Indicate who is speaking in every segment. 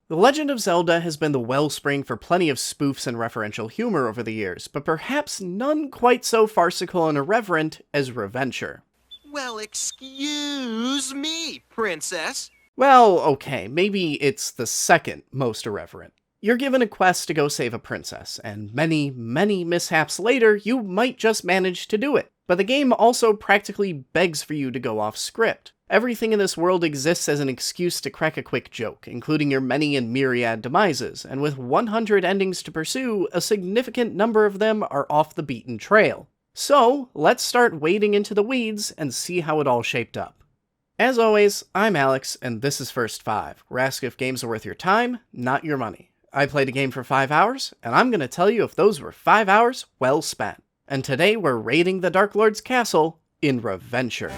Speaker 1: The Legend of Zelda has been the wellspring for plenty of spoofs and referential humor over the years, but perhaps none quite so farcical and irreverent as Reventure.
Speaker 2: Well, excuse me, princess.
Speaker 1: Well, okay, maybe it's the second most irreverent. You're given a quest to go save a princess, and many, many mishaps later, you might just manage to do it. But the game also practically begs for you to go off script. Everything in this world exists as an excuse to crack a quick joke, including your many and myriad demises, and with 100 endings to pursue, a significant number of them are off the beaten trail. So, let's start wading into the weeds and see how it all shaped up. As always, I'm Alex, and this is First 5, where I ask if games are worth your time, not your money. I played a game for 5 hours, and I'm gonna tell you if those were 5 hours well spent. And today we're raiding the Dark Lord's castle in Reventure.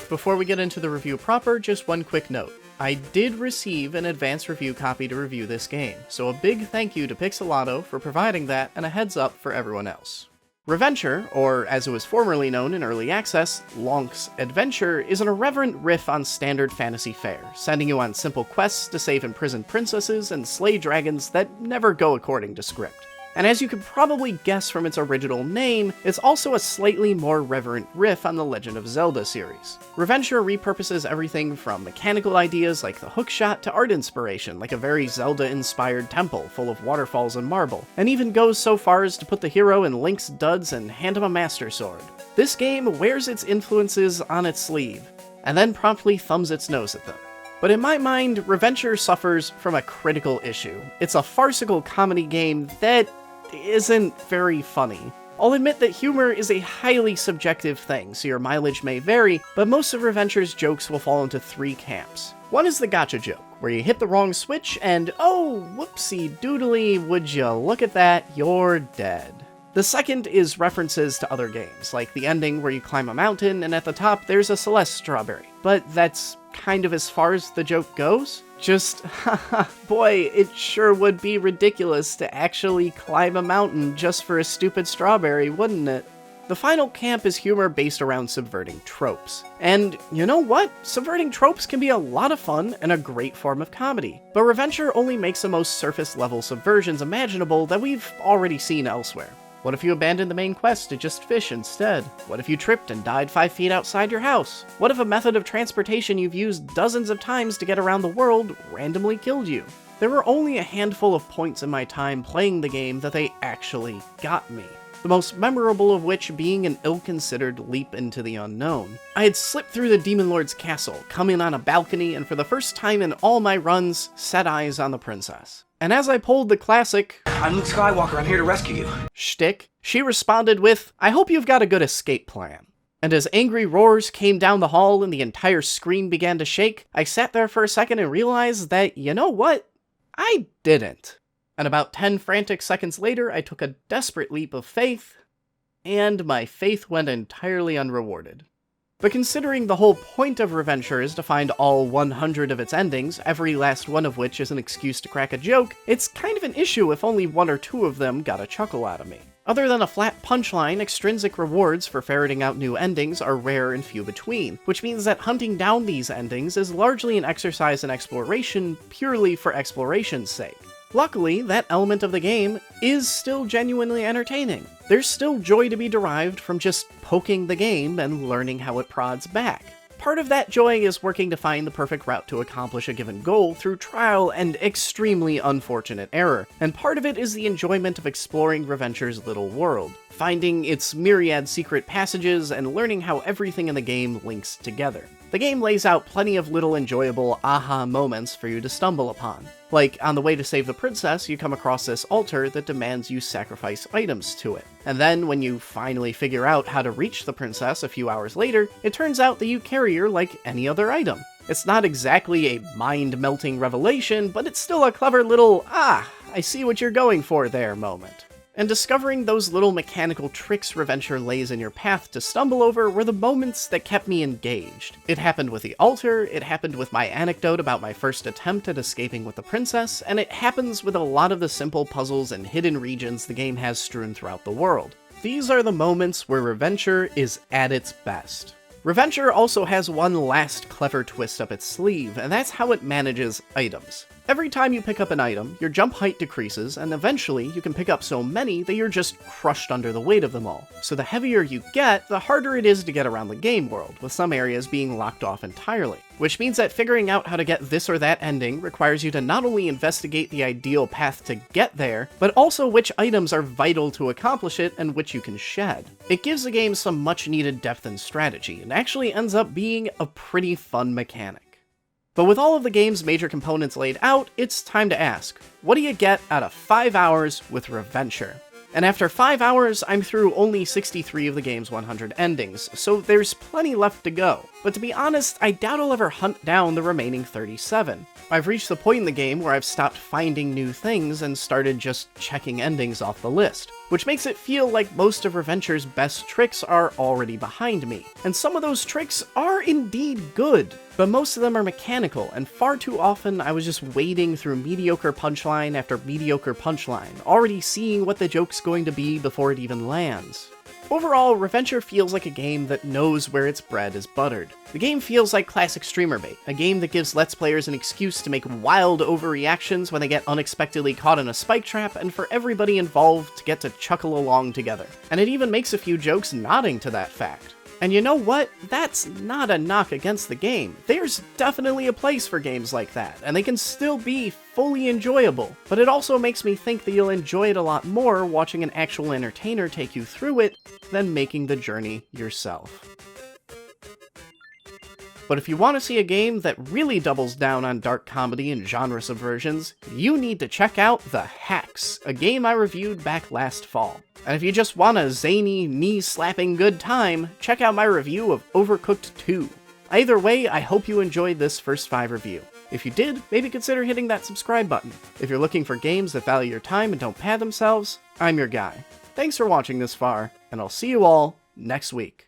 Speaker 1: Before we get into the review proper, just one quick note. I did receive an advance review copy to review this game, so a big thank you to Pixelato for providing that and a heads up for everyone else. Reventure, or as it was formerly known in early access, Lonk's Adventure, is an irreverent riff on standard fantasy fare, sending you on simple quests to save imprisoned princesses and slay dragons that never go according to script. And as you could probably guess from its original name, it's also a slightly more reverent riff on the Legend of Zelda series. Reventure repurposes everything from mechanical ideas like the hookshot to art inspiration, like a very Zelda-inspired temple full of waterfalls and marble, and even goes so far as to put the hero in Link's duds and hand him a Master Sword. This game wears its influences on its sleeve, and then promptly thumbs its nose at them. But in my mind, Reventure suffers from a critical issue. It's a farcical comedy game that isn't very funny. I'll admit that humor is a highly subjective thing, so your mileage may vary, but most of Reventure's jokes will fall into 3 camps. One is the gotcha joke, where you hit the wrong switch and, oh, whoopsie doodly, would you look at that, you're dead. The second is references to other games, like the ending where you climb a mountain and at the top there's a Celeste strawberry, but that's kind of as far as the joke goes. Just, haha, boy, it sure would be ridiculous to actually climb a mountain just for a stupid strawberry, wouldn't it? The final camp is humor based around subverting tropes. And you know what? Subverting tropes can be a lot of fun and a great form of comedy. But Reventure only makes the most surface-level subversions imaginable that we've already seen elsewhere. What if you abandoned the main quest to just fish instead? What if you tripped and died 5 feet outside your house? What if a method of transportation you've used dozens of times to get around the world randomly killed you? There were only a handful of points in my time playing the game that they actually got me. The most memorable of which being an ill-considered leap into the unknown. I had slipped through the Demon Lord's castle, come in on a balcony, and for the first time in all my runs, set eyes on the princess. And as I pulled the classic,
Speaker 3: "I'm Luke Skywalker, I'm here to rescue you,"
Speaker 1: shtick, she responded with, "I hope you've got a good escape plan." And as angry roars came down the hall and the entire screen began to shake, I sat there for a second and realized that, you know what? I didn't. And about 10 frantic seconds later, I took a desperate leap of faith, and my faith went entirely unrewarded. But considering the whole point of Reventure is to find all 100 of its endings, every last one of which is an excuse to crack a joke, it's kind of an issue if only 1 or 2 of them got a chuckle out of me. Other than a flat punchline, extrinsic rewards for ferreting out new endings are rare and few between, which means that hunting down these endings is largely an exercise in exploration purely for exploration's sake. Luckily, that element of the game is still genuinely entertaining. There's still joy to be derived from just poking the game and learning how it prods back. Part of that joy is working to find the perfect route to accomplish a given goal through trial and extremely unfortunate error, and part of it is the enjoyment of exploring Reventure's little world, finding its myriad secret passages and learning how everything in the game links together. The game lays out plenty of little enjoyable aha moments for you to stumble upon. Like, on the way to save the princess, you come across this altar that demands you sacrifice items to it. And then, when you finally figure out how to reach the princess a few hours later, it turns out that you carry her like any other item. It's not exactly a mind-melting revelation, but it's still a clever little, I see what you're going for there moment. And discovering those little mechanical tricks Reventure lays in your path to stumble over were the moments that kept me engaged. It happened with the altar, it happened with my anecdote about my first attempt at escaping with the princess, and it happens with a lot of the simple puzzles and hidden regions the game has strewn throughout the world. These are the moments where Reventure is at its best. Reventure also has one last clever twist up its sleeve, and that's how it manages items. Every time you pick up an item, your jump height decreases, and eventually you can pick up so many that you're just crushed under the weight of them all. So the heavier you get, the harder it is to get around the game world, with some areas being locked off entirely. Which means that figuring out how to get this or that ending requires you to not only investigate the ideal path to get there, but also which items are vital to accomplish it and which you can shed. It gives the game some much needed depth and strategy, and actually ends up being a pretty fun mechanic. But with all of the game's major components laid out, it's time to ask, what do you get out of 5 hours with Reventure? And after 5 hours, I'm through only 63 of the game's 100 endings, so there's plenty left to go. But to be honest, I doubt I'll ever hunt down the remaining 37. I've reached the point in the game where I've stopped finding new things and started just checking endings off the list, which makes it feel like most of Reventure's best tricks are already behind me. And some of those tricks are indeed good, but most of them are mechanical, and far too often I was just wading through mediocre punchline after mediocre punchline, already seeing what the joke's going to be before it even lands. Overall, Reventure feels like a game that knows where its bread is buttered. The game feels like classic streamer bait, a game that gives Let's Players an excuse to make wild overreactions when they get unexpectedly caught in a spike trap, and for everybody involved to get to chuckle along together. And it even makes a few jokes nodding to that fact. And you know what? That's not a knock against the game. There's definitely a place for games like that, and they can still be fully enjoyable. But it also makes me think that you'll enjoy it a lot more watching an actual entertainer take you through it than making the journey yourself. But if you want to see a game that really doubles down on dark comedy and genre subversions, you need to check out The Hacks, a game I reviewed back last fall. And if you just want a zany, knee-slapping good time, check out my review of Overcooked 2. Either way, I hope you enjoyed this first 5 review. If you did, maybe consider hitting that subscribe button. If you're looking for games that value your time and don't pad themselves, I'm your guy. Thanks for watching this far, and I'll see you all next week.